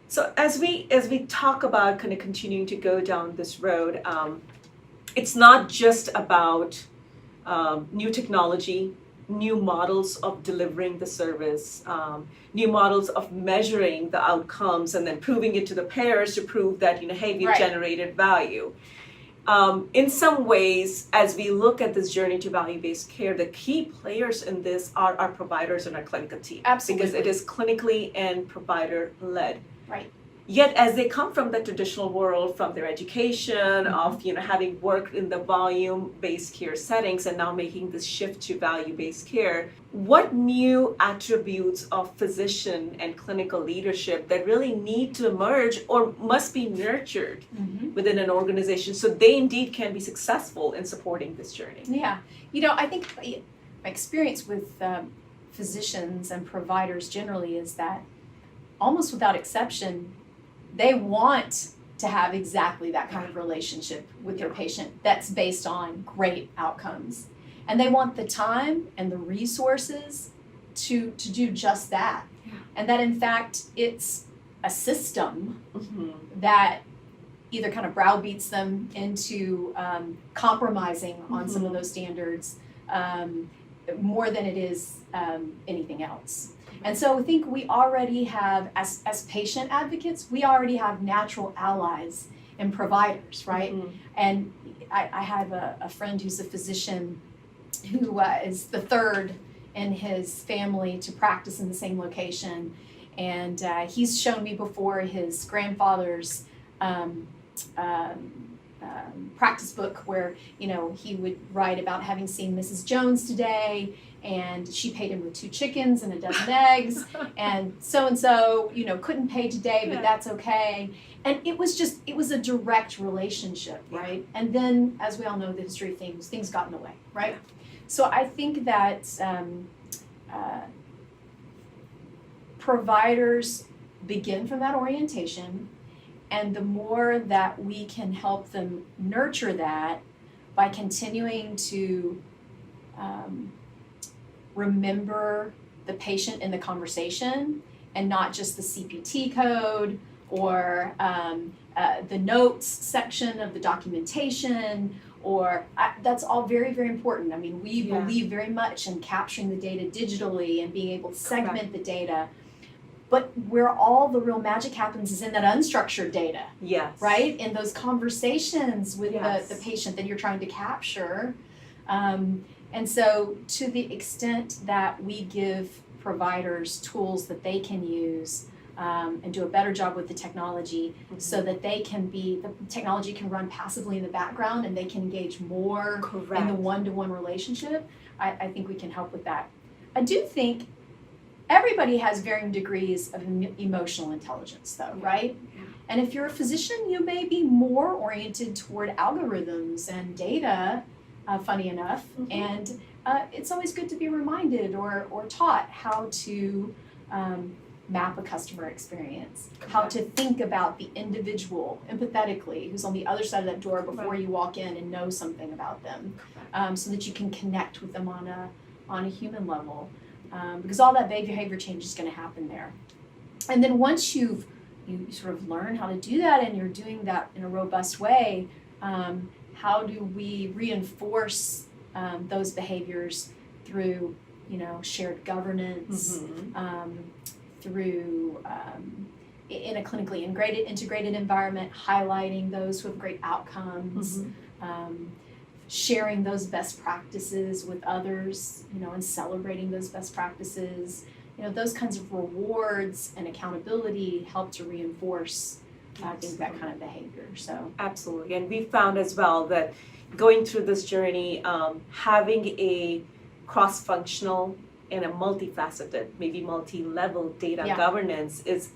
So as we talk about kind of continuing to go down this road, it's not just about new technology, new models of delivering the service, new models of measuring the outcomes, and then proving it to the payers to prove that, hey, we've generated value. In some ways, as we look at this journey to value-based care, the key players in this are our providers and our clinical team. Absolutely. Because it is clinically and provider-led. Right. Yet, as they come from the traditional world, from their education, of having worked in the volume-based care settings and now making this shift to value-based care, what new attributes of physician and clinical leadership that really need to emerge or must be nurtured within an organization so they indeed can be successful in supporting this journey? Yeah. I think my experience with physicians and providers generally is that almost without exception, they want to have exactly that kind of relationship with their patient that's based on great outcomes. And they want the time and the resources to do just that. Yeah. And that in fact, it's a system that either kind of browbeats them into compromising on some of those standards more than it is anything else. And so I think we already have, as patient advocates, we already have natural allies and providers, right? And I have a friend who's a physician who is the third in his family to practice in the same location. And he's shown me before his grandfather's practice book where, he would write about having seen Mrs. Jones today, and she paid him with 2 chickens and a dozen eggs, and so, couldn't pay today, but that's okay. And it was a direct relationship, right? And then, as we all know, the history of things got in the way, right? So I think that providers begin from that orientation, and the more that we can help them nurture that by continuing to remember the patient in the conversation and not just the CPT code or the notes section of the documentation, or that's all very, very important. I mean, we believe very much in capturing the data digitally and being able to segment the data. But where all the real magic happens is in that unstructured data. Yes. Right? In those conversations with the patient that you're trying to capture. And so to the extent that we give providers tools that they can use and do a better job with the technology so that the technology can run passively in the background and they can engage more in the one-to-one relationship, I think we can help with that. I do think everybody has varying degrees of emotional intelligence, though, right? Yeah. And if you're a physician, you may be more oriented toward algorithms and data, funny enough, and it's always good to be reminded or taught how to map a customer experience, how to think about the individual empathetically who's on the other side of that door before you walk in and know something about them, so that you can connect with them on a human level. Because all that behavior change is going to happen there. And then once you sort of learn how to do that and you're doing that in a robust way, how do we reinforce those behaviors through, shared governance, through in a clinically integrated environment, highlighting those who have great outcomes, sharing those best practices with others, and celebrating those best practices. Those kinds of rewards and accountability help to reinforce, I think, that kind of behavior. So absolutely, and we found as well that going through this journey, having a cross-functional and a multifaceted, maybe multi-level data governance is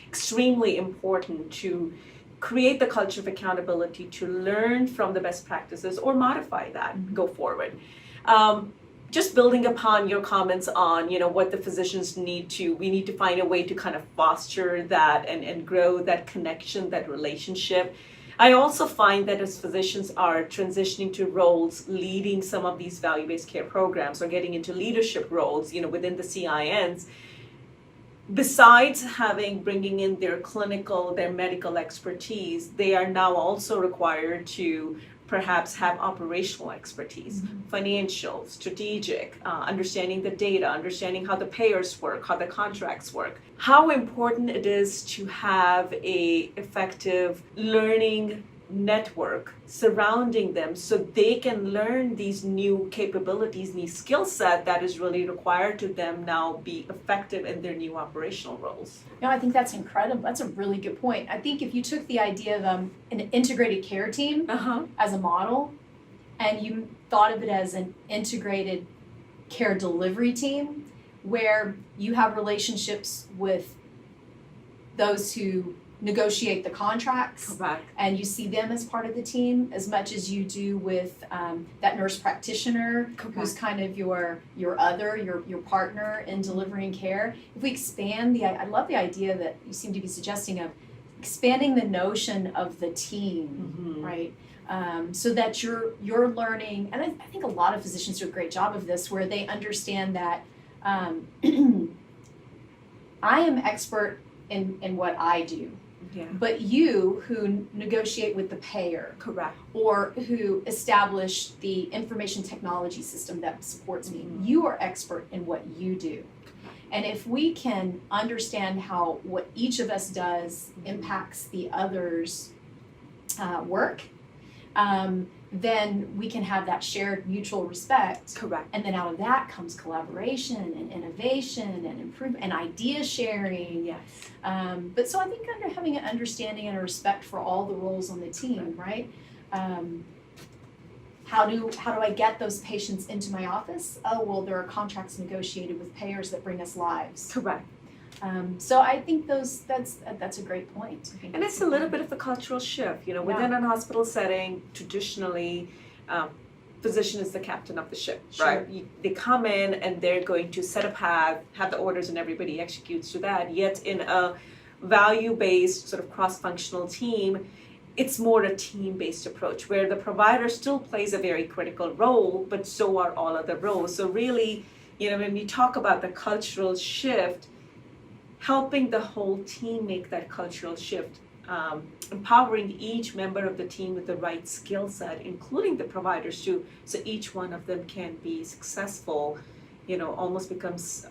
extremely important to create the culture of accountability, to learn from the best practices or modify that, go forward. Just building upon your comments on, what the physicians we need to find a way to kind of foster that and grow that connection, that relationship. I also find that as physicians are transitioning to roles, leading some of these value-based care programs or getting into leadership roles, within the CINs, besides bringing in their medical expertise, they are now also required to perhaps have operational expertise, financial, strategic, understanding the data, understanding how the payers work, how the contracts work. How important it is to have a effective learning network surrounding them so they can learn these new capabilities, these skill set that is really required to them now be effective in their new operational roles. No, I think that's incredible. That's a really good point. I think if you took the idea of an integrated care team as a model, and you thought of it as an integrated care delivery team, where you have relationships with those who negotiate the contracts, Correct. and you see them as part of the team as much as you do with that nurse practitioner, Correct. who's kind of your partner in delivering care. If we expand I love the idea that you seem to be suggesting of expanding the notion of the team, right? So that you're learning, and I think a lot of physicians do a great job of this, where they understand that I am expert in what I do. Yeah. But you who negotiate with the payer, Correct. or who establish the information technology system that supports me, you are expert in what you do. And if we can understand how what each of us does impacts the other's work, then we can have that shared mutual respect. Correct. And then out of that comes collaboration and innovation and improvement and idea sharing. Yes. But so I think having an understanding and a respect for all the roles on the team, right? How do I get those patients into my office? Oh, well, there are contracts negotiated with payers that bring us lives. Correct. So I think that's a great point. And it's a little bit of a cultural shift. Within a hospital setting, traditionally, physician is the captain of the ship, right? They come in and they're going to set a path, have the orders, and everybody executes to that. Yet in a value-based sort of cross-functional team, it's more a team-based approach where the provider still plays a very critical role, but so are all other roles. So really, when we talk about the cultural shift, helping the whole team make that cultural shift, empowering each member of the team with the right skill set, including the providers too, so each one of them can be successful, almost becomes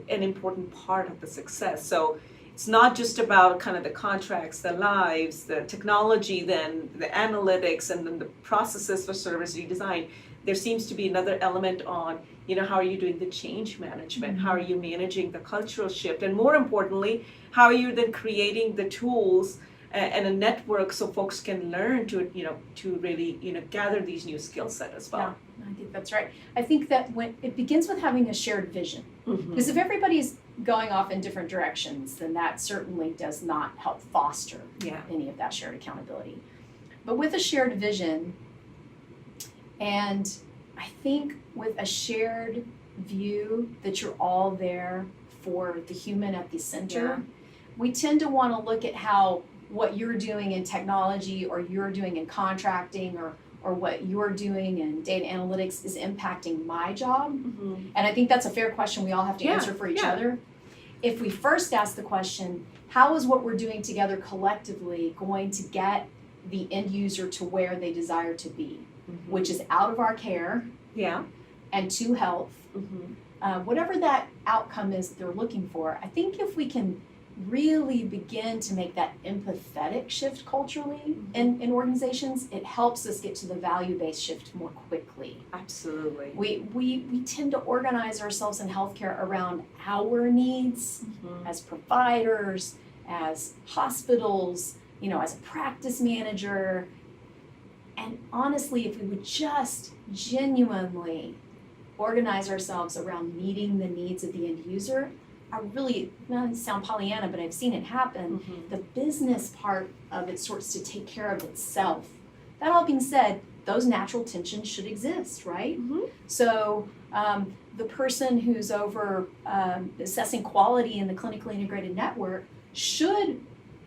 an important part of the success. So it's not just about kind of the contracts, the lives, the technology, then the analytics, and then the processes for service redesign. There seems to be another element on, how are you doing the change management? How are you managing the cultural shift? And more importantly, how are you then creating the tools and a network so folks can learn to really, gather these new skill set as well. Yeah, I think that's right. I think that when it begins with having a shared vision, because if everybody's going off in different directions, then that certainly does not help foster any of that shared accountability. But with a shared vision, and I think with a shared view that you're all there for the human at the center, we tend to want to look at how what you're doing in technology, or you're doing in contracting, or what you're doing in data analytics is impacting my job. And I think that's a fair question we all have to answer for each other. If we first ask the question, how is what we're doing together collectively going to get the end user to where they desire to be, which is out of our care and to health, whatever that outcome is they're looking for. I think if we can really begin to make that empathetic shift culturally in organizations, it helps us get to the value-based shift more quickly. Absolutely. We tend to organize ourselves in healthcare around our needs as providers, as hospitals, as a practice manager. And honestly, if we would just genuinely organize ourselves around meeting the needs of the end user, I really, not to sound Pollyanna, but I've seen it happen. The business part of it starts to take care of itself. That all being said, those natural tensions should exist, right? So the person who's over assessing quality in the clinically integrated network should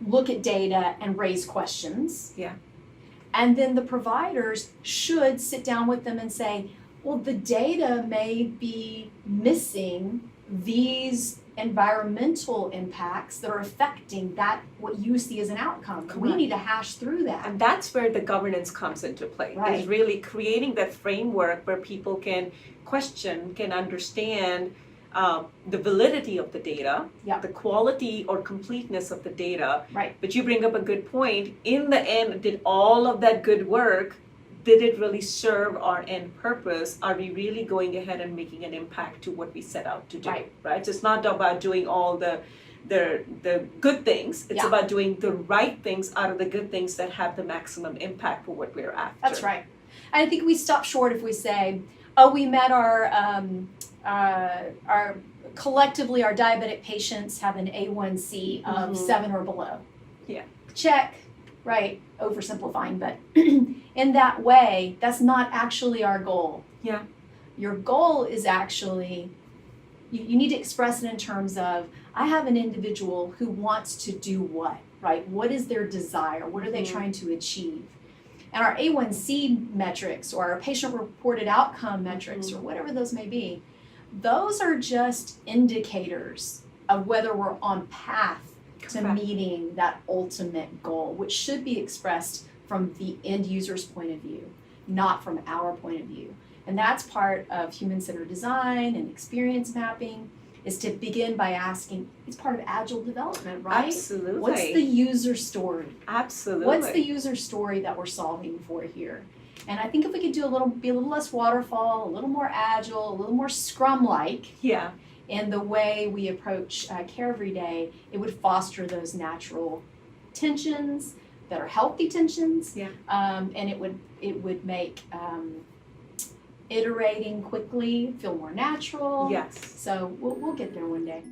look at data and raise questions. And then the providers should sit down with them and say, well, the data may be missing these environmental impacts that are affecting that, what you see as an outcome. We Correct. need to hash through that. And that's where the governance comes into play. Right. Is really creating that framework where people can question, can understand the validity of the data, Yeah. the quality or completeness of the data. Right. But you bring up a good point. In the end, did all of that good work, did it really serve our end purpose? Are we really going ahead and making an impact to what we set out to do? Right. So it's not about doing all the good things. It's Yeah. about doing the right things out of the good things that have the maximum impact for what we're after. That's right. And I think we stop short if we say, oh, we met our collectively our diabetic patients have an A1C of 7 or below. Yeah. Check. Right. Oversimplifying, but in that way, that's not actually our goal. Yeah. Your goal is actually, you need to express it in terms of, I have an individual who wants to do what, right? What is their desire? What are they trying to achieve? And our A1C metrics or our patient-reported outcome metrics or whatever those may be, those are just indicators of whether we're on path to meeting that ultimate goal, which should be expressed from the end user's point of view, not from our point of view. And that's part of human-centered design and experience mapping, is to begin by asking, it's part of agile development, right? Absolutely. What's the user story? Absolutely. What's the user story that we're solving for here? And I think if we could be a little less waterfall, a little more agile, a little more Scrum-like, Yeah. in the way we approach care every day, it would foster those natural tensions that are healthy tensions. Yeah. And it would make iterating quickly feel more natural. Yes. So we'll get there one day.